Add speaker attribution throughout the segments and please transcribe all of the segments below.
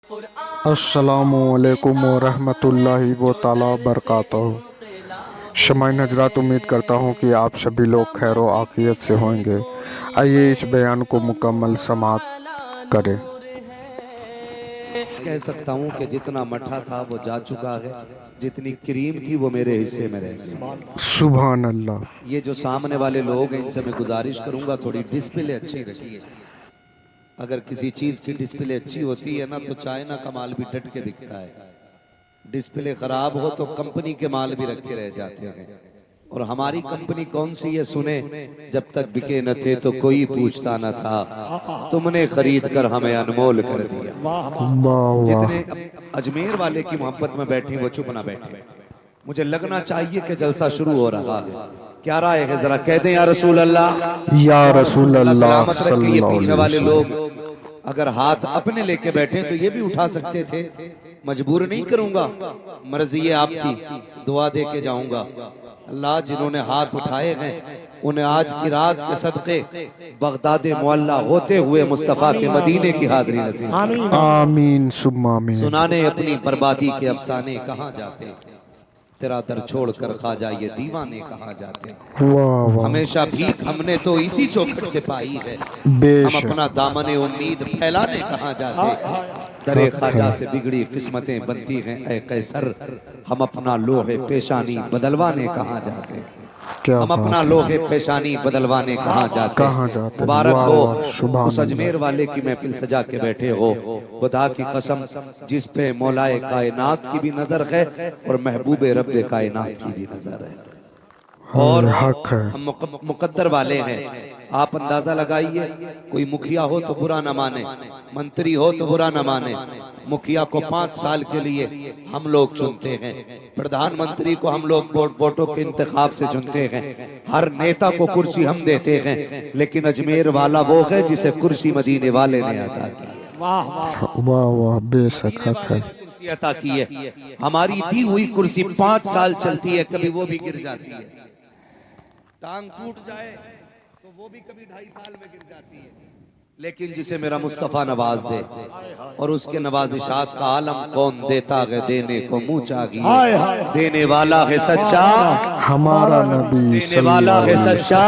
Speaker 1: السلام علیکم ورحمۃ اللہ وبرکاتہ۔ شمائن حضرات، امید کرتا ہوں کہ آپ سبھی لوگ خیر و عافیت سے ہوں گے۔ آئیے اس بیان کو مکمل سماعت کریں۔
Speaker 2: کہہ سکتا ہوں کہ جتنا مٹھا تھا وہ جا چکا ہے، جتنی کریم تھی وہ میرے حصے میں رہ گئی۔
Speaker 1: سبحان اللہ۔
Speaker 2: یہ جو سامنے والے لوگ ہیں ان سے میں گزارش کروں گا تھوڑی ڈسپلے اچھی رکھیے۔ اگر کسی چیز کی ڈسپلے اچھی ہوتی ہے نا تو چائنا کا مال بھی ڈٹ کے بکتا ہے، ڈسپلے خراب ہو تو کمپنی کے مال بھی رکھے رہ جاتے ہیں۔ اور ہماری کمپنی کون سی ہے سنیں، جب تک بکے نہ تھے تو کوئی پوچھتا نہ تھا، تم نے خرید کر ہمیں انمول کر دیا۔ جتنے اجمیر والے کی محبت میں بیٹھے وہ چپ نہ بیٹھے، مجھے لگنا چاہیے کہ جلسہ شروع ہو رہا ہے۔ کیا رائے ہے ذرا کہہ دیں یا رسول اللہ،
Speaker 1: یا رسول
Speaker 2: اللہ
Speaker 1: اللہ
Speaker 2: سلامت رکھے۔
Speaker 1: صلی
Speaker 2: یہ
Speaker 1: اللہ
Speaker 2: پیچھے
Speaker 1: علیہ
Speaker 2: والے
Speaker 1: وسلم۔
Speaker 2: لوگ اگر ہاتھ اپنے لے کے بیٹھے تو یہ بھی اٹھا سکتے تھے، مجبور نہیں کروں گا، مرضی ہے آپ کی، دعا دے کے جاؤں گا۔ اللہ جنہوں نے ہاتھ اٹھائے ہیں انہیں آج کی رات کے صدقے بغداد معلیٰ ہوتے ہوئے مصطفیٰ کے مدینے کی حاضری نصیب کرے۔
Speaker 1: آمین ثم آمین۔
Speaker 2: سنانے اپنی بربادی کے افسانے کہاں جاتے، تیرا در چھوڑ کر خواجہ یہ دیوانے کہاں جاتے۔
Speaker 1: واہ واہ،
Speaker 2: ہمیشہ بھیک ہم نے تو اسی چوکھٹ سے پائی ہے،
Speaker 1: بے
Speaker 2: ہم
Speaker 1: شک۔
Speaker 2: اپنا دامن امید پھیلانے کہاں جاتے۔ درے خواجہ سے بگڑی قسمتیں بنتی ہیں اے قیصر، ہم اپنا لوح پیشانی بدلوانے کہاں جاتے۔
Speaker 1: کیا
Speaker 2: ہم اپنا
Speaker 1: بات،
Speaker 2: لوح پیشانی بدلوانے کہاں جاتے۔
Speaker 1: کہاں جاتے۔
Speaker 2: مبارک
Speaker 1: واہ
Speaker 2: ہو
Speaker 1: واہ، سبحان
Speaker 2: اس اجمیر والے کی محفل سجا کے بیٹھے ہو، خدا کی قسم جس پہ مولائے کائنات کی بھی نظر ہے اور محبوب رب کائنات کی بھی نظر ہے، اور
Speaker 1: حق ہے۔
Speaker 2: ہم مقدر والے ہیں۔ آپ اندازہ لگائیے، کوئی مکھیا ہو تو برا نہ مانے، منتری ہو تو برا نہ مانے۔ مکھیا کو 5 سال کے لیے ہم لوگ چنتے ہیں، پردھان منتری کو ہم لوگ ووٹوں کے انتخاب سے چنتے ہیں، ہر نیتا کو کرسی ہم دیتے ہیں، لیکن اجمیر والا وہ ہے جسے کرسی مدینے والے نے عطا کی۔
Speaker 1: واہ واہ، بے شک حق ہے۔
Speaker 2: کرسی عطا کی ہے، ہماری دی ہوئی کرسی 5 سال چلتی ہے، کبھی وہ بھی گر جاتی ہے، ٹانگ ٹوٹ جائے تو وہ بھی کبھی 2.5 سال میں گر جاتی ہے، لیکن جسے میرا مصطفیٰ نواز دے اور اس کے نوازشات کا عالم کون دیتا ہے دینے کو منہ چاہیے۔ دینے والا ہے سچا،
Speaker 1: ہمارا نبی
Speaker 2: دینے والا ہے سچا،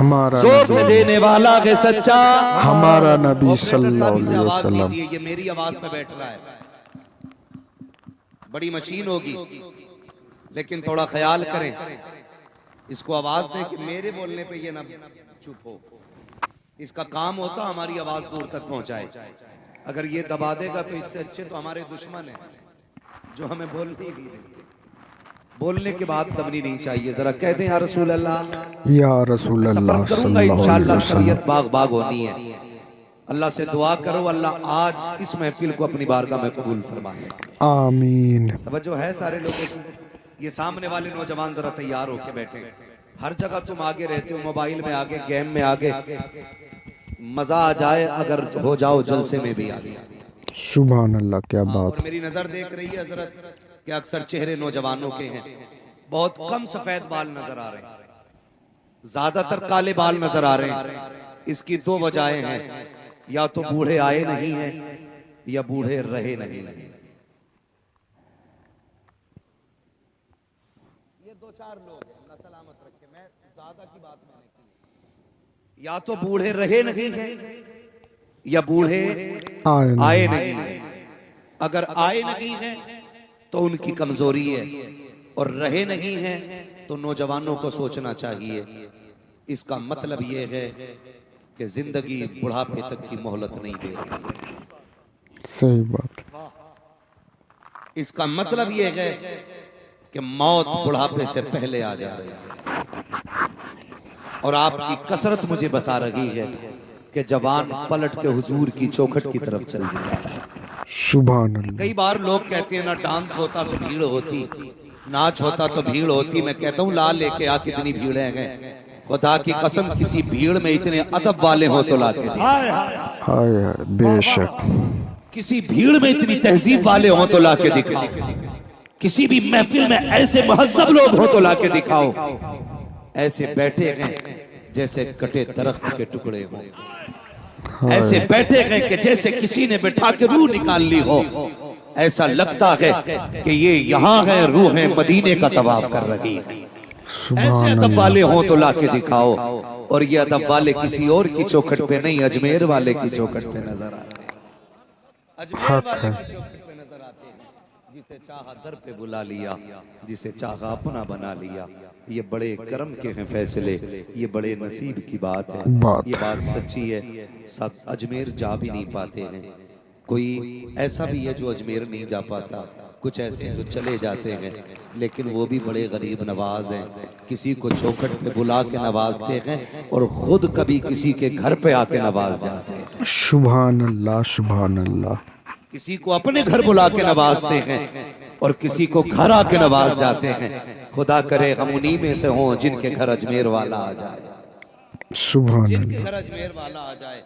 Speaker 1: ہمارا
Speaker 2: زور سے دینے والا ہے سچا،
Speaker 1: ہمارا نبی صلی
Speaker 2: آپریٹر
Speaker 1: اللہ
Speaker 2: صاحب اسے
Speaker 1: علیہ
Speaker 2: آواز
Speaker 1: وسلم۔
Speaker 2: دیجئے، یہ میری آواز پہ بیٹھ رہا ہے، بڑی مشین ہوگی لیکن تھوڑا خیال کریں، اس کو آواز دیں کہ میرے بولنے پہ یہ نہ چپ ہو، اس کا کام ہوتا ہماری آواز دور تک پہنچائے۔ اگر یہ دبا دے گا تو اس سے اچھے تو ہمارے دشمن ہیں جو ہمیں بولنے ہی نہیں دیتے۔ بولنے کے بعد دبنی نہیں چاہیے، ذرا کہہ دیں یا رسول اللہ۔
Speaker 1: یا رسول
Speaker 2: سفر
Speaker 1: اللہ
Speaker 2: کروں
Speaker 1: صلی
Speaker 2: گا
Speaker 1: اللہ علیہ
Speaker 2: انشاءاللہ،
Speaker 1: وسلم۔
Speaker 2: طبیعت باغ باغ ہونی ہے، اللہ سے دعا کرو اللہ آج اس محفل کو اپنی بارگاہ میں قبول فرما لے۔
Speaker 1: آمین۔
Speaker 2: توجہ ہے سارے لوگوں کی؟ یہ سامنے والے نوجوان ذرا تیار ہو کے بیٹھے، ہر جگہ تم آگے رہتے ہو، موبائل میں آگے، گیم میں آگے، مزہ آ جائے اگر ہو جاؤ جلسے میں بھی آگے۔
Speaker 1: سبحان اللہ، کیا
Speaker 2: اور
Speaker 1: بات۔
Speaker 2: میری نظر دیکھ رہی ہے حضرت کہ اکثر چہرے نوجوانوں کے ہیں، بہت کم سفید بال نظر آ رہے ہیں، زیادہ تر کالے بال نظر آ رہے ہیں۔ اس کی 2 وجہیں ہیں، یا تو بوڑھے آئے نہیں ہیں یا بوڑھے رہے نہیں ہیں۔ یہ 2-4 لوگ ہیں، اللہ سلامت رکھے، میں زیادہ کی بات میں نے کی۔ یا تو بوڑھے رہے نہیں ہیں یا بوڑھے آئے نہیں ہیں۔ اگر آئے نہیں ہیں تو ان کی کمزوری ہے، اور رہے نہیں ہیں تو نوجوانوں کو سوچنا چاہیے۔ اس کا مطلب یہ ہے کہ زندگی بڑھاپے تک کی مہلت نہیں دے رہی۔
Speaker 1: صحیح بات۔
Speaker 2: اس کا مطلب یہ ہے کہ موت بڑھاپے سے پہلے آ جا رہی ہے، اور آپ کی کثرت مجھے بتا رہی ہے کہ جوان پلٹ کے حضور کی چوکھٹ کی طرف چل دیا۔
Speaker 1: سبحان اللہ۔
Speaker 2: کئی بار لوگ کہتے ہیں نا ڈانس ہوتا تو بھیڑ ہوتی، ناچ ہوتا تو بھیڑ ہوتی، میں کہتا ہوں لا لے کے آ کتنی بھیڑیں ہیں، خدا کی قسم کسی بھیڑ میں اتنے ادب والے ہوں تو لا کے دیں،
Speaker 1: ہائے ہائے، بے شک۔
Speaker 2: کسی بھیڑ میں اتنی تہذیب والے ہوں تو لا کے دکھاؤ، کسی بھی محفل میں ایسے مہذب لوگ ہوں تو لا کے دکھاؤ۔ ایسے بیٹھے ہیں جیسے کٹے درخت کے ٹکڑے ہوں، ایسے بیٹھے ہیں کہ جیسے کسی نے بٹھا کے روح نکال لی ہو، ایسا لگتا ہے کہ یہ یہاں ہے، روح مدینے کا طواف کر رہی ہے۔ ایسے ادب والے ہوں تو لا کے دکھاؤ، اور یہ ادب والے کسی اور کی چوکھٹ پہ نہیں، اجمیر والے کی چوکھٹ پہ نظر آتے ہیں، اجمیر والے کی چوکھٹ پہ نظر آتے ہیں، جسے چاہا در پہ بلا لیا، جسے چاہا اپنا بنا لیا۔ یہ بڑے کرم کے ہیں فیصلے، یہ بڑے نصیب کی بات ہے، یہ بات سچی ہے۔ سب اجمیر جا بھی نہیں پاتے ہیں، کوئی ایسا بھی ہے جو اجمیر نہیں جا پاتا، کچھ ایسے ہیں جو چلے جاتے ہیں، لیکن وہ بھی بڑے غریب نواز ہیں، کسی کو چوکھٹ پہ بلا کے نوازتے ہیں اور خود کبھی کسی کے گھر پہ آ کے نواز جاتے ہیں۔
Speaker 1: سبحان اللہ، سبحان اللہ۔
Speaker 2: کسی کو اپنے گھر بلا کے نوازتے ہیں اور کسی کو گھر آ کے نواز جاتے ہیں۔ خدا کرے ہم انہی میں سے ہوں جن کے گھر اجمیر والا آ جائے،
Speaker 1: سبحان
Speaker 2: جن کے
Speaker 1: اللہ۔
Speaker 2: گھر اجمیر والا آ جائے۔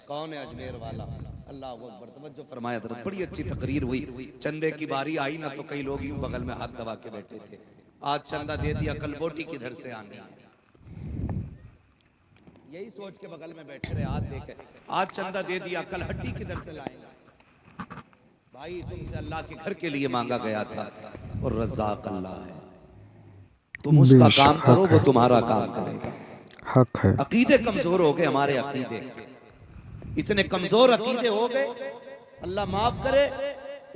Speaker 2: کون ہے اجمیر والا؟ اللہ اکبر، توجہ فرمایا تھا۔ بڑی اچھی تقریر ہوئی، چندے کی باری آئی نا تو کئی لوگ یوں بغل میں ہاتھ دبا کے بیٹھے تھے، آج چندہ دے دیا کل بوٹی کدھر سے آنی ہے، یہی سوچ کے بغل میں بیٹھے رہے، آج دیکھے آج چندہ دے دیا کل ہڈی کدھر سے لائیں گا۔ بھائی تم سے اللہ کے گھر کے لیے مانگا گیا تھا، اور رزاق اللہ ہے، تم اس کا کام کرو وہ تمہارا کام کرے گا۔
Speaker 1: حق ہے۔
Speaker 2: عقیدے کمزور ہو گئے ہمارے، عقیدے اتنے کمزور عقیدے ہو گئے، اللہ معاف کرے،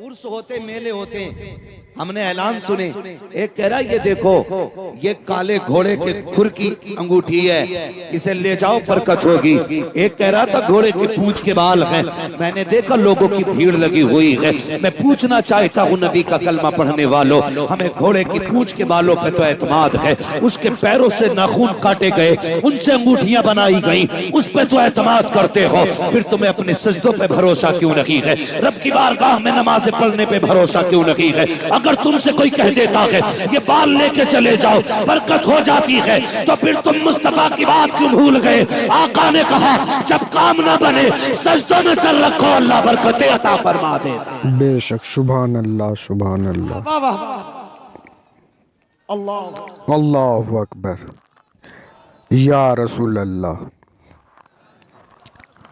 Speaker 2: عرس ہوتے میلے ہوتے ہیں، ہم نے اعلان سنے، ایک کہہ رہا یہ دیکھو یہ کالے گھوڑے کے کھر کی انگوٹھی ہے، اسے لے جاؤ برکت ہوگی۔ ایک کہہ رہا تھا گھوڑے کی پونچھ کے بال ہیں، میں نے دیکھا لوگوں کی بھیڑ لگی ہوئی ہے، میں پوچھنا چاہتا ہوں نبی کا کلمہ پڑھنے والوں، ہمیں گھوڑے کی پونچھ کے بالوں پہ تو اعتماد ہے، اس کے پیروں سے ناخن کاٹے گئے، ان سے انگوٹھیاں بنائی گئیں، اس پہ تو اعتماد کرتے ہو، پھر تمہیں اپنے سجدوں پہ بھروسہ کیوں نہیں ہے؟ رب کی بارگاہ میں نماز پڑھنے پہ بھروسہ کیوں نہیں ہے؟ اگر تم سے کوئی کہہ دیتا ہے یہ بال لے کے چلے جاؤ برکت ہو جاتی ہے، تو پھر تم مصطفیٰ کی بات کیوں بھول گئے؟ آقا نے کہا جب کام نہ بنے سجدوں میں سر رکھو، اللہ برکتیں عطا فرما دے۔
Speaker 1: بے شک، سبحان اللہ، سبحان اللہ۔ اللہ اکبر، یا رسول اللہ،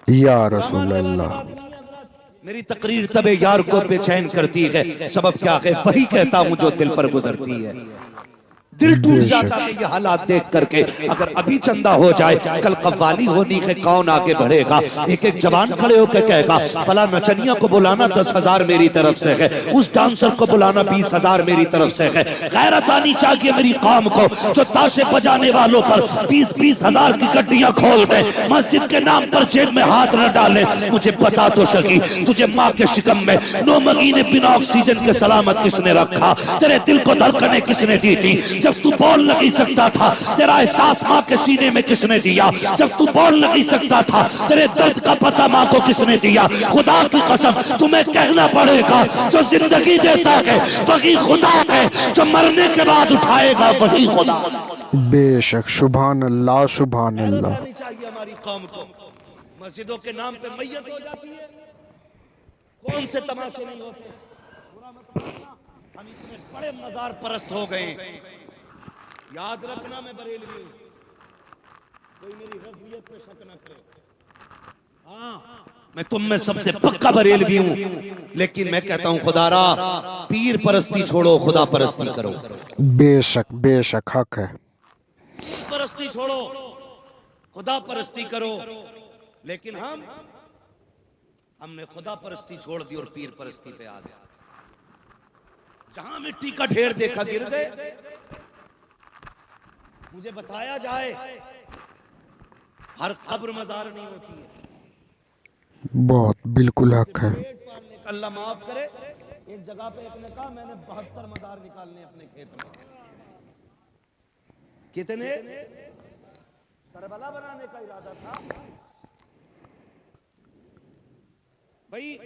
Speaker 1: یا رسول اللہ۔
Speaker 2: میری تقریر طب یار کو بے چین کرتی ہے، سبب کیا ہے؟ وہی کہتا ہوں جو دل پر گزرتی ہے۔ دل ٹوٹ جاتا ہے یہ حالات دیکھ کر کے، اگر ابھی چندہ ہو جائے کل قوالی ہونی ہے، کون آگے بڑھے گا؟ ایک ایک جوان کھڑے ہو کے کہے گا فلاں نچنیاں کو بلانا 10,000 میری طرف سے ہے، اس ڈانسر کو بلانا 20,000 میری طرف سے ہے۔ غیرت آنی چاہیے میری قوم کو، جو تاشے بجانے والوں پر 20,000 کی گڈیاں کھول دے، مسجد کے نام پر جیب میں ہاتھ نہ ڈالے۔ مجھے بتا تو سکی تجھے ماں کے شکم میں 9 مہینے بنا آکسیجن کے سلامت کس نے رکھا؟ تیرے دل کو دھڑکنیں کس نے دی تھی؟ جب تو بول نہیں سکتا تھا تیرا احساس ماں کے سینے میں کس نے دیا؟ جب تو بول نہیں سکتا تھا تیرے درد کا پتہ ماں کو کس نے دیا؟ خدا کی قسم تمہیں کہنا پڑے گا جو زندگی دیتا ہے وہی خدا ہے، جو مرنے کے بعد اٹھائے گا وہی خدا۔
Speaker 1: بے شک، سبحان اللہ، سبحان اللہ۔
Speaker 2: چاہیے ہماری قوم کو، مسجدوں کے نام پہ میت ہو جاتی ہے، کون سے تماشے نہیں ہوتے؟ ہم اتنے بڑے مزار پرست ہو گئے، یاد رکھنا میں بریلوی ہوں، کوئی میری رضویت پہ شک نہ کرے، ہاں میں تم میں سب سے پکا بریلوی ہوں، لیکن میں کہتا ہوں خدا را پیر پرستی چھوڑو، خدا پرستی کرو۔
Speaker 1: بے شک، بے شک، حق ہے۔
Speaker 2: پیر پرستی چھوڑو، خدا پرستی کرو، لیکن ہم نے خدا پرستی چھوڑ دی اور پیر پرستی پہ آ گیا۔ جہاں مٹی کا ڈھیر دیکھا گر گئے۔ مجھے بتایا جائے ہر قبر مزار نہیں ہوتی ہے،
Speaker 1: بہت بالکل حق ہے۔
Speaker 2: اللہ معاف کرے، ایک جگہ پہ ایک نے کہا میں نے 72 مزار نکالنے اپنے کھیت میں۔ کتنے؟ کربلا بنانے کا ارادہ تھا بھائی،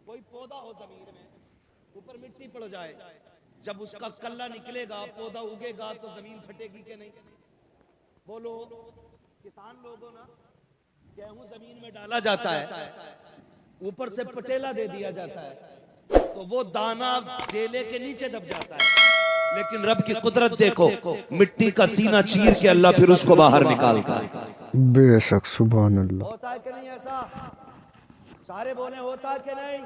Speaker 2: کوئی پودا ہو زمین میں اوپر مٹی پڑ جائے، جب اس کا کلہ نکلے گا پودا اگے گا تو زمین پھٹے گی کہ نہیں؟ بولو کسان لوگوں نا، گیہوں زمین میں ڈالا جاتا ہے، اوپر سے پٹیلا دے دیا جاتا ہے تو وہ دانا ڈیلے کے نیچے دب جاتا ہے، لیکن رب کی قدرت دیکھو، مٹی کا سینہ چیر کے اللہ پھر اس کو باہر نکالتا ہے۔
Speaker 1: بے شک سبحان اللہ.
Speaker 2: ہوتا ہے کہ نہیں ایسا؟ سارے بولیں ہوتا ہے کہ نہیں؟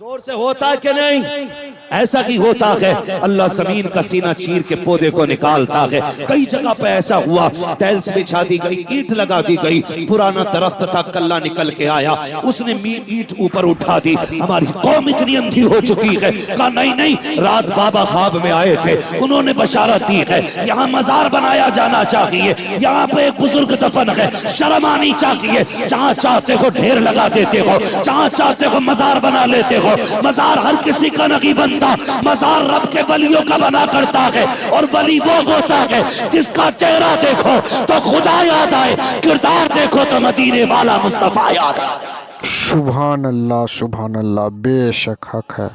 Speaker 2: زور سے ہوتا ہے کہ نہیں؟ ایسا کی ہوتا ہے اللہ زمین کا سینہ چیر کے پودے کو نکالتا ہے. کئی جگہ پہ ایسا ہوا ٹیلز بچھا دی گئی، اینٹ لگا دی گئی، پرانا درخت تھا، کلا نکل کے آیا، اس نے اینٹ اوپر اٹھا دی. ہماری قوم اتنی اندھی ہو چکی ہے. کہا نہیں نہیں، رات بابا خواب میں آئے تھے، انہوں نے بشارت دی ہے یہاں مزار بنایا جانا چاہیے، یہاں پہ ایک بزرگ دفن ہے، شرم آنی چاہیے. جہاں چاہتے ہو ڈھیر لگا دیتے ہو، جہاں چاہتے ہو مزار بنا لیتے ہو. مزار ہر کسی کا نہیں بنتا، مزار رب کے ولیوں کا بنا کرتا ہے. اور ولی وہ ہوتا ہے جس کا چہرہ دیکھو تو خدا یاد آئے، کردار دیکھو تو مدینے والا مصطفیٰ یاد آئے.
Speaker 1: سبحان اللہ سبحان اللہ. بے شک حق ہے.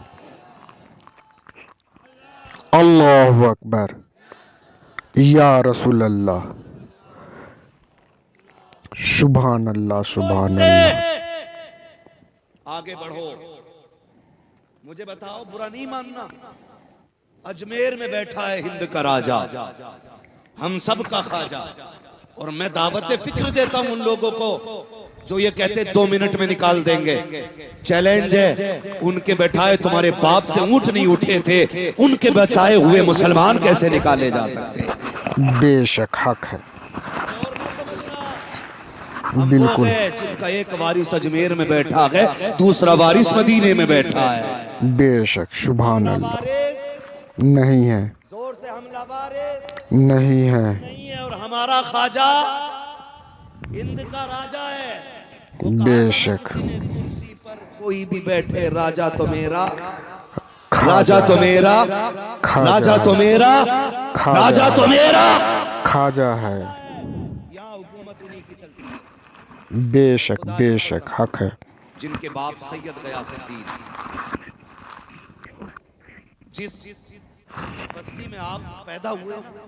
Speaker 1: اللہ اکبر. یا رسول اللہ. سبحان اللہ سبحان اللہ.
Speaker 2: آگے بڑھو، مجھے بتاؤ، برا نہیں ماننا. اجمیر میں بیٹھا ہے ہند کا راجہ، ہم سب کا خواجہ. اور میں دعوت فکر دیتا ہوں ان لوگوں کو جو یہ کہتے 2 منٹ میں نکال دیں گے. چیلنج ہے، ان کے بیٹھائے تمہارے باپ سے اونٹ نہیں اٹھے تھے، ان کے بچائے ہوئے مسلمان کیسے نکالے جا سکتے؟
Speaker 1: بے شک حق ہے.
Speaker 2: ہم وہ ہے جس کا ایک وارث اجمیر میں بیٹھا ہے، دوسرا وارث مدینے میں بیٹھا ہے.
Speaker 1: بے شک سبحان اللہ. نہیں ہے،
Speaker 2: زور سے حملہ وارث
Speaker 1: نہیں ہے.
Speaker 2: نہیں ہے. اور ہمارا خواجہ ہند کا راجہ ہے.
Speaker 1: بے شک
Speaker 2: کرسی پر کوئی بھی بیٹھے، راجہ تو میرا، راجہ تو میرا، راجہ تو میرا، راجہ تو میرا.
Speaker 1: خواجہ ہے.
Speaker 2: یہاں حکومت انہی کی چلتی ہے.
Speaker 1: بے شک بے شک حق ہے.
Speaker 2: جن کے باپ سید غیاث الدین، جس بستی میں آپ پیدا ہوئے نا،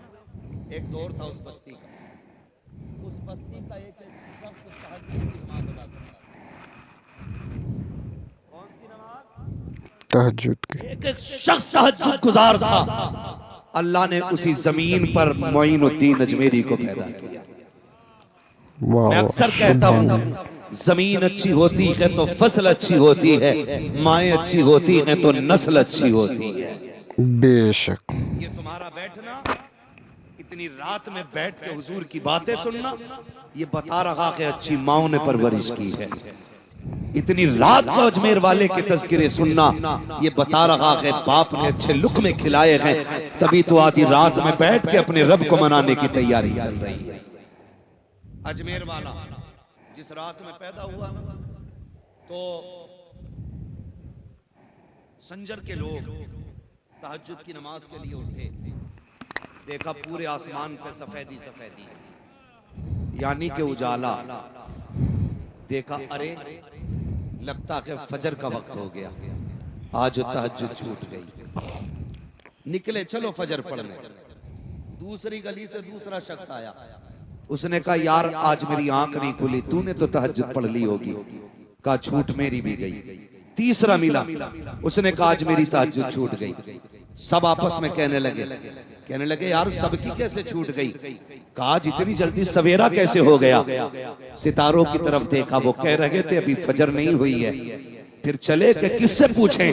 Speaker 2: ایک دور تھا اس بستی کا. اس بستی کا ایک شخص تہجد کی نماز ادا کرتا تھا. کون سی نماز؟
Speaker 1: تہجد کی.
Speaker 2: ایک شخص تہجد گزار تھا. اللہ نے اسی زمین پر معین الدین اجمیری کو پیدا کیا. میں اکثر کہتا ہوں زمین اچھی ہوتی ہے تو فصل اچھی ہوتی ہے، مائیں اچھی ہوتی ہیں تو نسل اچھی ہوتی ہے.
Speaker 1: بے شک.
Speaker 2: یہ تمہارا بیٹھنا، اتنی رات میں بیٹھ کے حضور کی باتیں سننا، یہ بتا رہا کہ اچھی ماؤں نے پرورش کی ہے. اتنی رات کو اجمیر والے کے تذکرے سننا، یہ بتا رہا ہے باپ نے اچھے لقمے کھلائے ہیں، تبھی تو آدھی رات میں بیٹھ کے اپنے رب کو منانے کی تیاری چل رہی ہے. اجمیر والا جس رات میں پیدا ہوا تو سنجر کے لوگ تہجد کی نماز کے لیے اٹھے. دیکھا پورے آسمان پہ سفیدی سفیدی، یعنی کہ اجالا. دیکھا ارے لگتا کہ فجر کا وقت ہو گیا، آج تہجد چھوٹ گئی. نکلے چلو فجر پڑھنے. دوسری گلی سے دوسرا شخص آیا، اس نے کہا یار آج میری آنکھ نہیں کھلی، تو نے تو تہجد پڑھ لی ہوگی. کہا چھوٹ میری بھی گئی. تیسرا ملا، اس نے کہا آج میری تہجد چھوٹ گئی. سب آپس میں کہنے لگے یار سب کی کیسے چھوٹ گئی؟ کہا آج اتنی جلدی سویرا کیسے ہو گیا؟ ستاروں کی طرف دیکھا، وہ کہہ رہے تھے ابھی فجر نہیں ہوئی ہے. پھر چلے کہ کس سے پوچھیں؟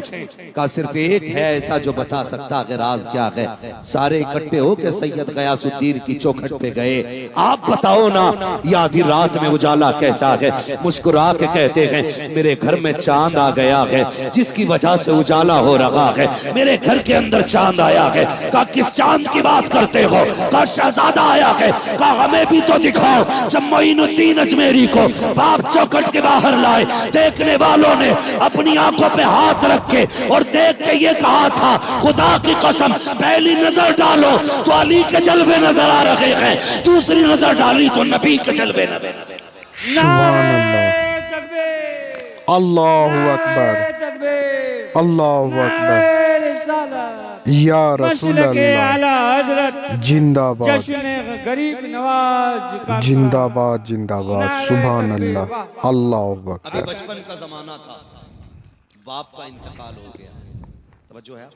Speaker 2: کہا صرف ایک ہے ایسا جو بتا سکتا کہ راز کیا ہے. سارے اکٹھے ہو کے سید غیاث الدین کی چوکھٹ پہ گئے. آپ بتاؤ نا یہ آدھی رات میں اجالا کیسا ہے؟ مسکرا کے کہتے ہیں میرے گھر میں چاند آ گیا ہے جس کی وجہ سے اجالا ہو رہا ہے. میرے گھر کے اندر چاند آیا ہے. کہا کس چاند کی بات کرتے ہو؟ کہا شہزادہ آیا ہے. کہا ہمیں بھی تو دکھاؤ. جب معین الدین اجمیری کو باپ چوکھٹ کے باہر لائے، دیکھنے والوں نے اپنی آنکھوں پہ ہاتھ رکھ کے اور دیکھ کے یہ کہا تھا خدا کی قسم پہلی نظر ڈالو تو علی کے جلوے نظر آ رہے ہیں، دوسری نظر ڈالی تو نبی کے جلوے نظر.
Speaker 1: سبحان اللہ. اللہ اکبر. اللہ اکبر. یا رسول اللہ زندہ باد،
Speaker 3: غریب نواز
Speaker 1: زندہ باد زندہ باد. سبحان اللہ. اللہ
Speaker 2: ابھی
Speaker 1: اکبر.
Speaker 2: بچپن کا زمانہ تھا، باپ کا انتقال ہو گیا. توجہ ہے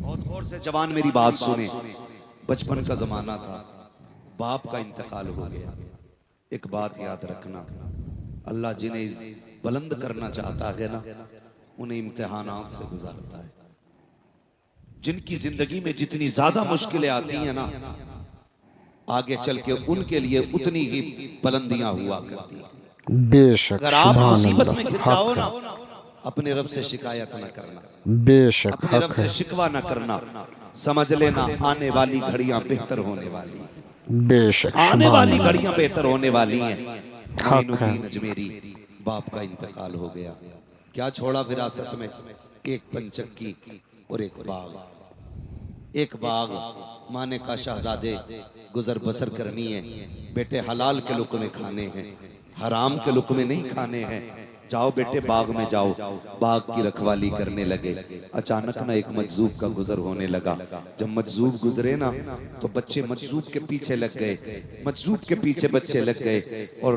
Speaker 2: بہت غور سے جوان میری بات سنیں. بچپن کا زمانہ تھا، باپ کا انتقال ہو گیا. ایک بات یاد رکھنا، اللہ جنہیں بلند کرنا چاہتا ہے نا انہیں امتحانات سے گزارتا ہے. جن کی زندگی میں جتنی زیادہ مشکلیں آتی ہیں نا آگے چل کے ان کے لیے اتنی ہی بلندیاں ہوا کرتی ہیں.
Speaker 1: بے شک
Speaker 2: اگر آپ
Speaker 1: سبحان
Speaker 2: مصیبت میں
Speaker 1: اللہ
Speaker 2: گر جاؤ
Speaker 1: حق
Speaker 2: نا
Speaker 1: ہے
Speaker 2: اپنے رب سے شکایت نہ کرنا،
Speaker 1: بے شک
Speaker 2: اپنے رب
Speaker 1: حق
Speaker 2: سے
Speaker 1: ہے
Speaker 2: شکوہ نہ کرنا. سمجھ لینا آنے والی گھڑیاں بہتر ہونے والی ہیں.
Speaker 1: بے شک
Speaker 2: آنے
Speaker 1: سبحان
Speaker 2: والی
Speaker 1: اللہ
Speaker 2: گھڑیاں بہتر ہونے والی ہیں. معین
Speaker 1: حق ہے
Speaker 2: الدین اجمیری باپ کا انتقال ہو گیا. کیا چھوڑا وراثت میں؟ ایک پنچکی اور ایک باغ. ایک باغ مانے کا شہزادے گزر بسر کرنی ہے. بیٹے حلال کے لقمے کھانے ہیں، حرام کے لقمے نہیں کھانے ہیں. جاؤ بیٹے باغ میں جاؤ. باغ کی رکھوالی کرنے لگے. اچانک نہ ایک مجذوب کا گزر ہونے لگا. جب مجذوب گزرے نا تو بچے مجذوب کے پیچھے لگ گئے. مجذوب کے پیچھے بچے لگ گئے اور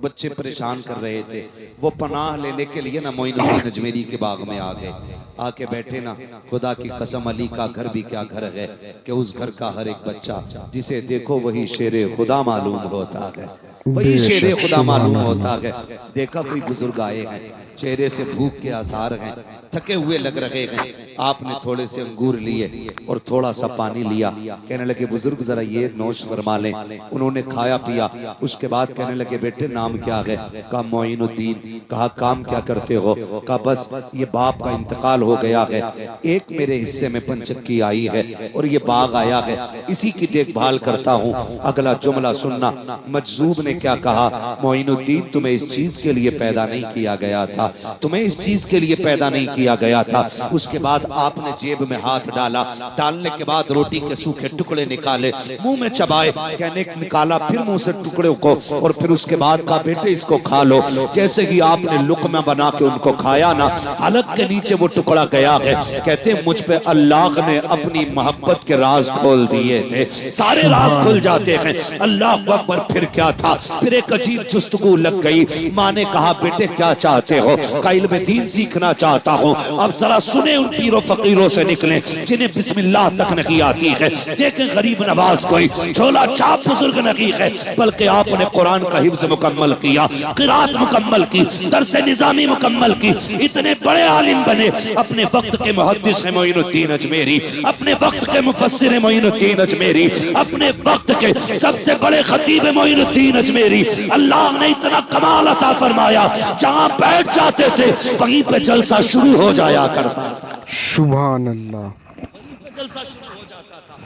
Speaker 2: بچے پریشان کر رہے تھے. وہ پناہ لینے کے لیے نا معین الدین اجمیری کے باغ میں آ گئے. آ کے بیٹھے نا خدا کی قسم علی کا گھر بھی کیا گھر ہے کہ اس گھر کا ہر ایک بچہ جسے دیکھو وہی شیر خدا معلوم ہوتا ہے، وہی
Speaker 1: بے
Speaker 2: شیر
Speaker 1: شک
Speaker 2: خدا
Speaker 1: سبحان
Speaker 2: معلوم
Speaker 1: اللہ
Speaker 2: ہوتا ہے. دیکھا کوئی بزرگ آئے ہیں، چہرے سے بھوک کے آثار ہیں، تھکے ہوئے لگ رہے ہیں. آپ نے تھوڑے سے انگور لیے اور تھوڑا سا پانی لیا. کہنے لگے بزرگ ذرا یہ نوش فرما لیں. انہوں نے کھایا پیا. اس کے بعد کہنے لگے بیٹے نام کیا ہے؟ کہا معین الدین. کہا کام کیا کرتے ہو؟ کہا بس یہ باپ کا انتقال ہو گیا ہے، ایک میرے حصے میں پنچکی آئی ہے اور یہ باغ آیا ہے، اسی کی دیکھ بھال کرتا ہوں. اگلا جملہ سننا. مجذوب نے کیا کہا؟ معین الدین تمہیں اس چیز کے لیے پیدا نہیں کیا گیا تھا، تمہیں اس چیز کے لیے پیدا نہیں کیا گیا تھا. اس کے بعد آپ نے جیب میں ہاتھ ڈالا. ڈالنے کے بعد روٹی کے سوکھے ٹکڑے نکالے، منہ میں چبائے. کہنے نکالا پھر منہ سے ٹکڑے کو اور پھر اس کے بعد کہا بیٹے اس کو کھا لو. جیسے ہی آپ نے لقمہ بنا کے ان کو کھایا نا حلق کے نیچے وہ ٹکڑا گیا ہے. کہتے ہیں مجھ پہ اللہ نے اپنی محبت کے راز کھول دیے تھے. سارے راز کھل جاتے ہیں. اللہ اکبر. پھر کیا تھا؟ پھر ایک عجیب جستگو لگ گئی. ماں نے کہا بیٹے کیا چاہتے ہو؟ کا علم دین سیکھنا چاہتا ہوں. اب ذرا سنیں ان پیر و فقیروں سے نکلیں جنہیں بسم اللہ تک نہیں آتی ہے. دیکھیں غریب نواز کوئی جھولا چھاپ بزرگ نہیں ہے، بلکہ آپ نے قرآن کا حفظ مکمل کیا، قرات مکمل کی، درس نظامی مکمل کی، اتنے بڑے عالم بنے. اپنے وقت کے محدث ہیں معین الدین اجمیری، اپنے وقت کے مفسر ہیں معین الدین اجمیری، اپنے وقت کے سب سے بڑے خطیب ہیں معین الدین اجمیری. اللہ نے اتنا کمال عطا فرمایا جہاں بیٹھ جاتے تھے وہیں پہ جلسہ شروع ہو جایا کرتا تھا.
Speaker 1: سبحان اللہ
Speaker 2: وہیں پہ جلسہ شروع ہو جاتا تھا.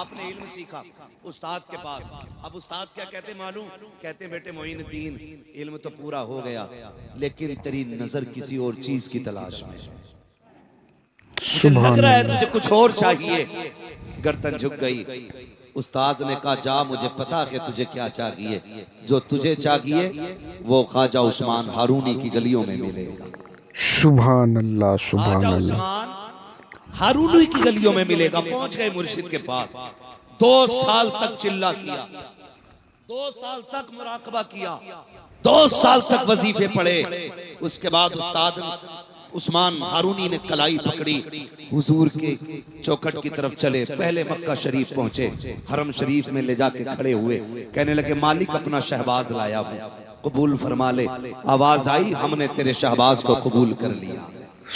Speaker 2: آپ نے علم سیکھا استاد کے پاس. اب استاد کیا کہتے معلوم؟ کہتے بیٹے معین الدین علم تو پورا ہو گیا لیکن تیری نظر کسی اور چیز کی تلاش میں. مجھے لگ
Speaker 1: سبحان
Speaker 2: رہا ہے
Speaker 1: اللہ
Speaker 2: تجھے کچھ اور چاہیے. گردن جھک گئی. استاد نے کہا جا مجھے پتا کہ تجھے کیا چاہیے. جو تجھے چاہیے وہ خواجہ عثمان ہارونی کی گلیوں میں ملے گا.
Speaker 1: سبحان اللہ
Speaker 2: خواجہ
Speaker 1: سبحان اللہ
Speaker 2: عثمان ہارونی کی گلیوں میں ملے گا. پہنچ گئے مرشد کے پاس. 2 سال تک چلا کیا، 2 سال تک مراقبہ کیا، 2 سال تک وظیفے پڑھے. اس کے بعد استاد عثمان ہارونی نے کلائی پکڑی، حضور کے چوکھٹ کی طرف چلے. پہلے مکہ شریف پہنچے، حرم شریف میں لے جا کے کھڑے ہوئے. کہنے لگے مالک اپنا شہباز لایا ہوں، قبول فرما لے. آواز آئی ہم نے تیرے شہباز کو قبول کر لیا،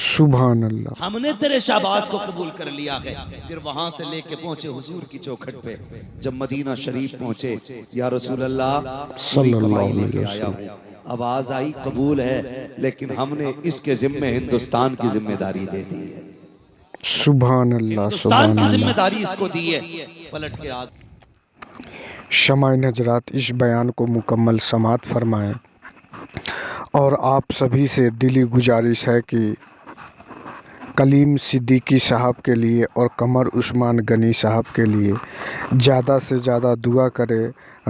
Speaker 1: سبحان اللہ
Speaker 2: ہم نے تیرے شہباز کو قبول کر لیا ہے. پھر وہاں سے لے کے پہنچے حضور کی چوکھٹ پہ. جب مدینہ شریف پہنچے یا رسول اللہ پوری
Speaker 1: صلی اللہ
Speaker 2: کمائی لے کے
Speaker 1: علیہ
Speaker 2: آیا
Speaker 1: وسلم.
Speaker 2: ہوں. آواز آئی قبول ہے لیکن ہم نے اس کے ذمہ ہندوستان کی ذمہ داری دے دی ہے.
Speaker 1: سبحان اللہ
Speaker 2: ہندوستان
Speaker 1: سبحان
Speaker 2: کی ذمہ
Speaker 1: اللہ.
Speaker 2: داری اس کو دی ہے. پلٹ کے آگ
Speaker 1: شمائن حضرات اس بیان کو مکمل سماعت فرمائیں اور آپ سبھی سے دلی گزارش ہے کہ کلیم صدیقی صاحب کے لیے اور قمر عثمان غنی صاحب کے لیے زیادہ سے زیادہ دعا کرے.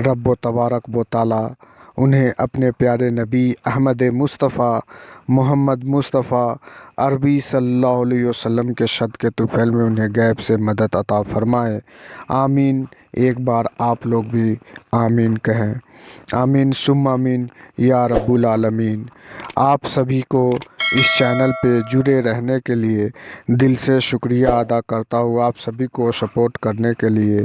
Speaker 1: رب و تبارک و تعالی انہیں اپنے پیارے نبی احمد مصطفیٰ محمد مصطفیٰ عربی صلی اللہ علیہ وسلم کے صدقے طفیل میں انہیں غیب سے مدد عطا فرمائے. آمین. ایک بار آپ لوگ بھی آمین کہیں. آمین ثم آمین یا رب العالمین. آپ سبھی کو اس چینل پہ جڑے رہنے کے لیے دل سے شکریہ ادا کرتا ہوں. آپ سبھی کو سپورٹ کرنے کے لیے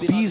Speaker 2: 20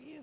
Speaker 2: 20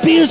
Speaker 2: 20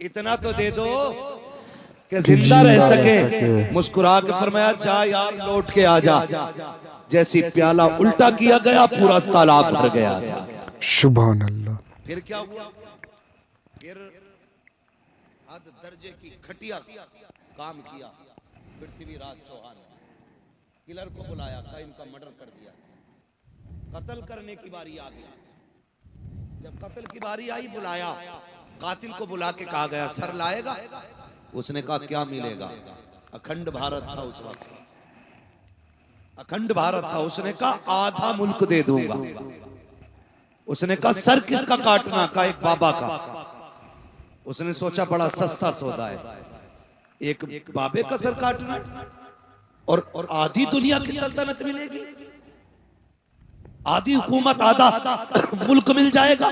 Speaker 2: اتنا تو دے دو کہ زندہ رہ سکے. مسکرا کے فرمایا جا یار لوٹ کے آ جا. جیسی پیالہ الٹا کیا گیا پورا تالاب بھر گیا تھا.
Speaker 1: سبحان اللہ.
Speaker 2: پھر کیا ہوا؟ پھر حد درجے کی کھٹیا کام کیا پرتھوی راج چوہان نے. کلر کو بلایا تھا, ان کا مرڈر کر دیا. قتل کرنے کی باری آ گئی. جب قتل کی باری آئی بلایا, قاتل کو بلا کے کہا گیا سر لائے گا؟ اس نے کہا کیا ملے گا؟ اکھنڈ بھارت تھا اس وقت, اکھنڈ بھارت تھا. اس نے کہا آدھا ملک دے دوں گا. اس نے کہا سر کس کا کاٹنا؟ کہا ایک بابا کا. اس نے سوچا بڑا سستا سودا ہے, ایک بابے کا سر کاٹنا اور آدھی دنیا کی سلطنت ملے گی, آدھی حکومت, آدھا ملک مل جائے گا.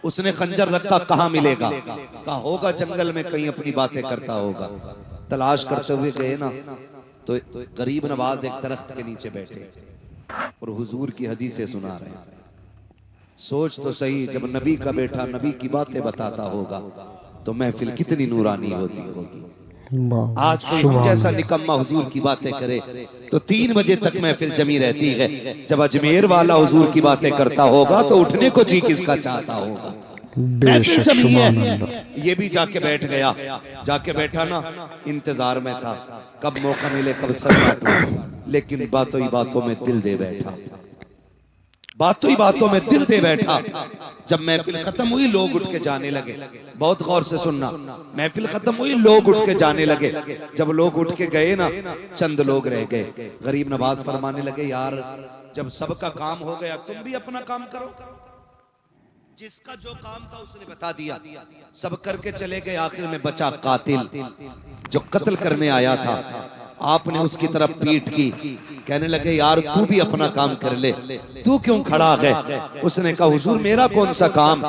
Speaker 2: اس نے خنجر رکھا, کہاں ملے گا؟ کہا ہوگا جنگل میں کہیں اپنی باتیں کرتا ہوگا. تلاش کرتے ہوئے گئے نا تو غریب نواز ایک درخت کے نیچے بیٹھے اور حضور کی حدیثیں سنا رہے ہیں. سوچ تو صحیح, جب نبی کا بیٹا نبی کی باتیں بتاتا ہوگا تو محفل کتنی نورانی ہوتی ہوگی. آج کوئی ہم جیسا نکمہ حضور کی باتیں کرے تو 3 بجے تک محفل جمی رہتی ہے. جب اجمیر والا حضور کی باتیں کرتا ہوگا تو اٹھنے کو جی کس کا چاہتا ہوگا.
Speaker 1: بے شک سبحان اللہ.
Speaker 2: یہ بھی جا کے بیٹھ گیا. جا کے بیٹھا نا, انتظار میں تھا کب موقع ملے کب سر کاٹوں. لیکن باتوں ہی باتوں میں دل دے بیٹھا, باتوں ہی باتوں میں دل دے بیٹھا. جب محفل ختم ہوئی لوگ اٹھ کے جانے لگے. بہت غور سے سننا, محفل ختم ہوئی لوگ اٹھ کے جانے لگے. جب لوگ اٹھ کے گئے نا چند لوگ رہ گئے. غریب نواز فرمانے لگے یار جب سب کا کام ہو گیا تم بھی اپنا کام کرو. جس کا جو کام تھا اس نے بتا دیا, سب کر کے چلے گئے. آخر میں بچا قاتل جو قتل کرنے آیا تھا. آپ نے اس کی طرف پیٹ کی, کہنے لگے یار تو بھی اپنا کام کر لے, تو کیوں کھڑا ہے؟ اس نے کہا حضور میرا کون سا کام؟